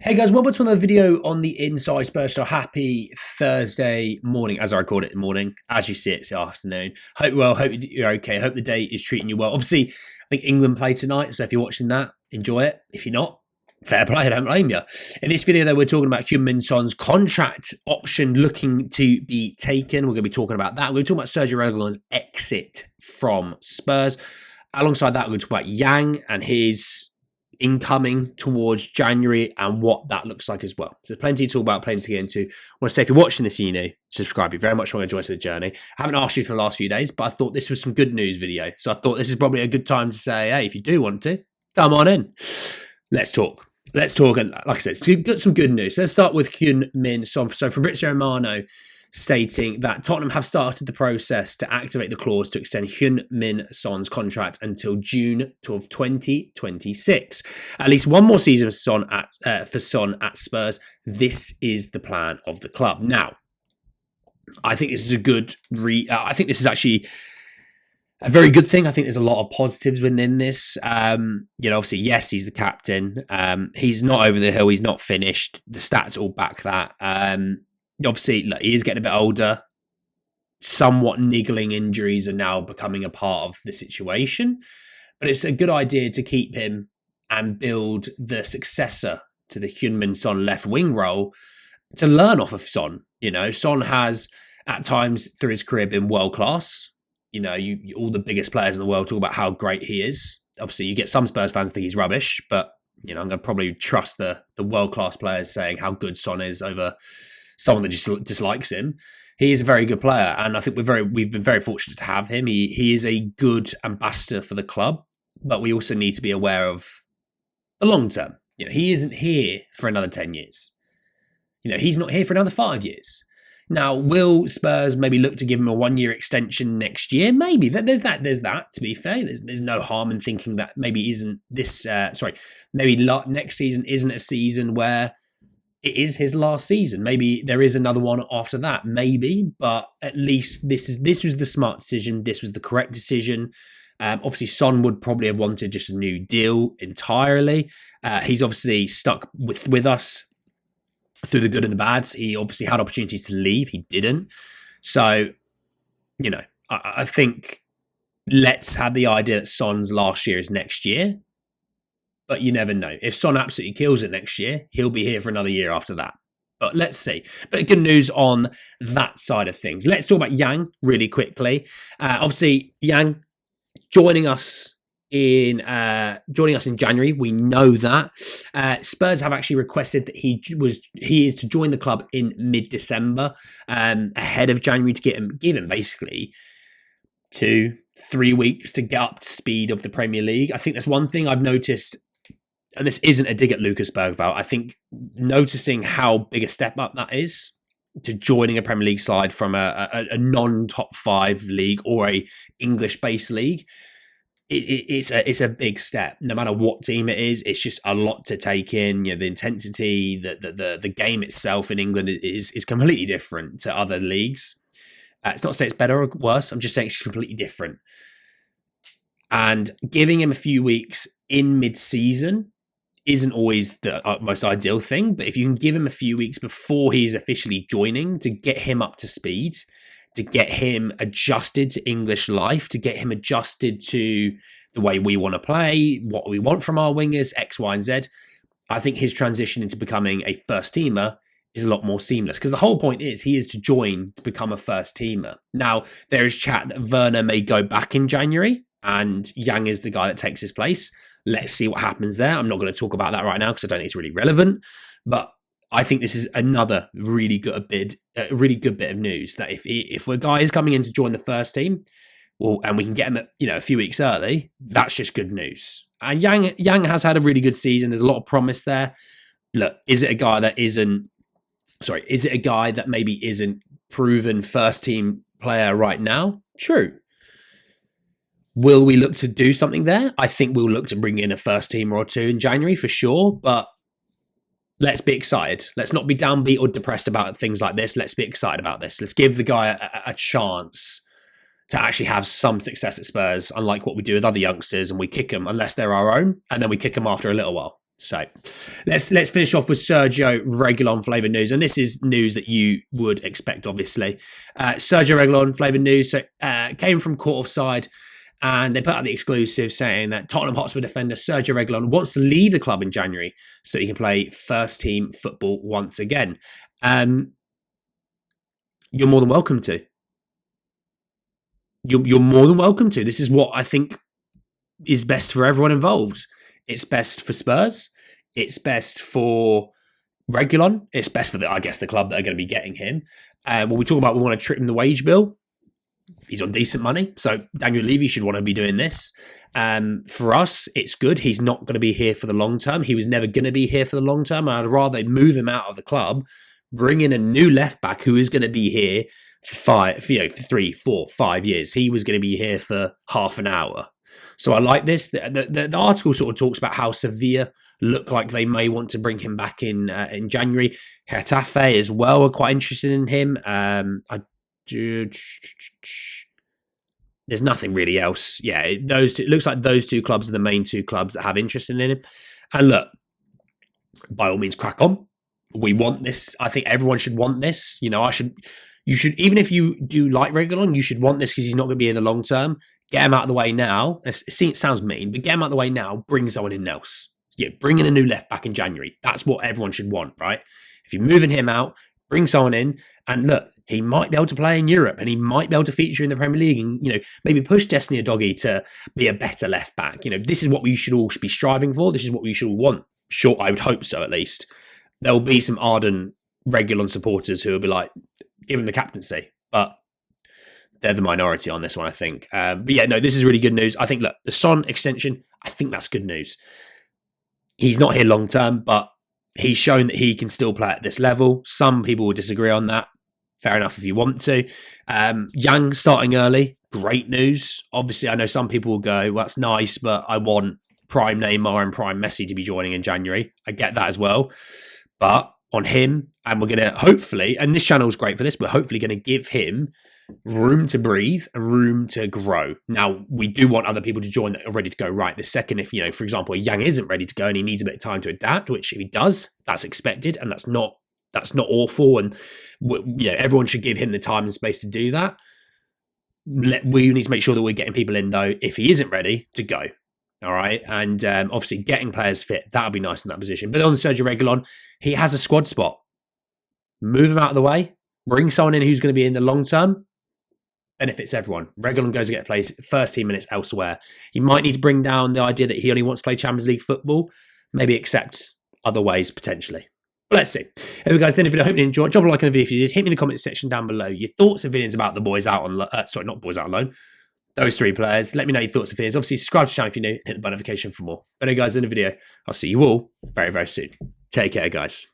Hey guys, welcome to another video on the Inside Spurs Show. Happy Thursday morning, as I record it in the morning. As you see it, it's the afternoon. Hope you're okay. Hope the day is treating you well. Obviously, I think England play tonight, so if you're watching that, enjoy it. If you're not, fair play, I don't blame you. In this video, though, we're talking about Heung-Min Son's contract option looking to be taken. We're going to be talking about that. We're going to talk about Sergio Reguilon's exit from Spurs. Alongside that, we're going to talk about Yang and his incoming towards January and what that looks like as well. So there's plenty to talk about, plenty to get into. I want to say, if you're watching this and you're new, subscribe. You very much want to join us on the journey. I haven't asked you for the last few days, but I thought this was some good news video. So I thought this is probably a good time to say, hey, if you do want to, come on in. Let's talk. And like I said, it's got some good news. Let's start with Heung-Min Son. So Fabrizio Romano stating that Tottenham have started the process to activate the clause to extend Heung-Min Son's contract until June of 2026. At least one more season for Son at Spurs. This is the plan of the club. Now, I think this is I think this is actually a very good thing. I think there's a lot of positives within this. Obviously, yes, he's the captain. He's not over the hill. He's not finished. The stats all back that. Obviously, look, he is getting a bit older. Somewhat niggling injuries are now becoming a part of the situation. But it's a good idea to keep him and build the successor to the Heung-Min Son left wing role to learn off of Son. Son has, at times through his career, been world class. All the biggest players in the world talk about how great he is. Obviously, you get some Spurs fans think he's rubbish, but I'm going to probably trust the world class players saying how good Son is over someone that just dislikes him. He is a very good player, and I think we've been very fortunate to have him. He is a good ambassador for the club, but we also need to be aware of the long term. He isn't here for another 10 years. He's not here for another 5 years. Now, will Spurs maybe look to give him a 1-year extension next year? Maybe. There's that. To be fair, there's no harm in thinking that maybe next season isn't a season where it is his last season. Maybe there is another one after that. Maybe, but at least this was the smart decision. This was the correct decision. Obviously, Son would probably have wanted just a new deal entirely. He's obviously stuck with us through the good and the bad. He obviously had opportunities to leave. He didn't. So, I think let's have the idea that Son's last year is next year. But you never know. If Son absolutely kills it next year, he'll be here for another year after that. But let's see. But good news on that side of things. Let's talk about Yang really quickly. Obviously, Yang joining us in January. We know that. Spurs have actually requested that he is to join the club in mid-December, ahead of January, to give him basically 2-3 weeks to get up to speed of the Premier League. I think that's one thing I've noticed. And this isn't a dig at Lucas Bergvall. I think noticing how big a step up that is to joining a Premier League side from a non-top 5 league or a English-based league, it's a big step. No matter what team it is, it's just a lot to take in. The intensity, the game itself in England is completely different to other leagues. It's not to say it's better or worse. I'm just saying it's completely different. And giving him a few weeks in mid-season isn't always the most ideal thing, but if you can give him a few weeks before he's officially joining to get him up to speed, to get him adjusted to English life, to get him adjusted to the way we want to play, what we want from our wingers, X, Y, and Z, I think his transition into becoming a first teamer is a lot more seamless, because the whole point is he is to join to become a first teamer. Now, there is chat that Werner may go back in January and Yang is the guy that takes his place. Let's see what happens there. I'm not going to talk about that right now because I don't think it's really relevant. But I think this is another really good bit of news that if a guy is coming in to join the first team, well, and we can get him a few weeks early, that's just good news. And Yang has had a really good season. There's a lot of promise there. Look, is it a guy that maybe isn't proven first team player right now? True. Will we look to do something there? I think we'll look to bring in a first teamer or two in January for sure, but let's be excited. Let's not be downbeat or depressed about things like this. Let's be excited about this. Let's give the guy a chance to actually have some success at Spurs, unlike what we do with other youngsters, and we kick them unless they're our own, and then we kick them after a little while. So let's finish off with Sergio Reguilon flavoured news, and this is news that you would expect, obviously. Sergio Reguilon flavoured news came from Court Offside, and they put out the exclusive saying that Tottenham Hotspur defender Sergio Reguilon wants to leave the club in January so he can play first team football once again. You're more than welcome to. You're more than welcome to. This is what I think is best for everyone involved. It's best for Spurs. It's best for Reguilon. It's best for the club that are going to be getting him. When we talk about we want to trip him the wage bill, he's on decent money. So Daniel Levy should want to be doing this. For us, it's good. He's not going to be here for the long term. He was never going to be here for the long term. And I'd rather move him out of the club, bring in a new left back who is going to be here for 3, 4, 5 years. He was going to be here for half an hour. So I like this. The article sort of talks about how Sevilla look like they may want to bring him back in January. Getafe as well are quite interested in him. There's nothing really else. Yeah, it looks like those two clubs are the main two clubs that have interest in him. And look, by all means, crack on. We want this. I think everyone should want this. You should, even if you do like Reguilon, you should want this because he's not going to be in the long term. Get him out of the way now. It sounds mean, but get him out of the way now. Bring someone in else. Yeah, bring in a new left back in January. That's what everyone should want, right? If you're moving him out, bring someone in. And look, he might be able to play in Europe and he might be able to feature in the Premier League and, maybe push Destiny Udogie to be a better left back. This is what we should all be striving for. This is what we should all want. Sure, I would hope so, at least. There will be some ardent Reguilon supporters who will be like, give him the captaincy. But they're the minority on this one, I think. But yeah, no, this is really good news. I think, look, the Son extension, I think that's good news. He's not here long term, but he's shown that he can still play at this level. Some people will disagree on that. Fair enough if you want to. Yong starting early, great news. Obviously, I know some people will go, well, that's nice, but I want prime Neymar and prime Messi to be joining in January. I get that as well. But on him, and we're going to hopefully, and this channel is great for this, we're hopefully going to give him room to breathe and room to grow. Now, we do want other people to join that are ready to go right this second. If, for example, Yong isn't ready to go and he needs a bit of time to adapt, which if he does, that's expected and that's not awful. And, everyone should give him the time and space to do that. We need to make sure that we're getting people in, though, if he isn't ready, to go. All right. And obviously getting players fit, that'll be nice in that position. But on Sergio Reguilon, he has a squad spot. Move him out of the way. Bring someone in who's going to be in the long term. Benefits everyone. Reguilon goes to get plays first team minutes elsewhere. He might need to bring down the idea that he only wants to play Champions League football. Maybe accept other ways potentially. But let's see. Anyway, guys, then if you hope you enjoyed, drop a like on the video if you did. Hit me in the comment section down below your thoughts and feelings about the boys out on not boys out on loan. Those 3 players. Let me know your thoughts and feelings. Obviously, subscribe to the channel if you're new. Hit the bell notification for more. But anyway, guys, in the video, I'll see you all very, very soon. Take care, guys.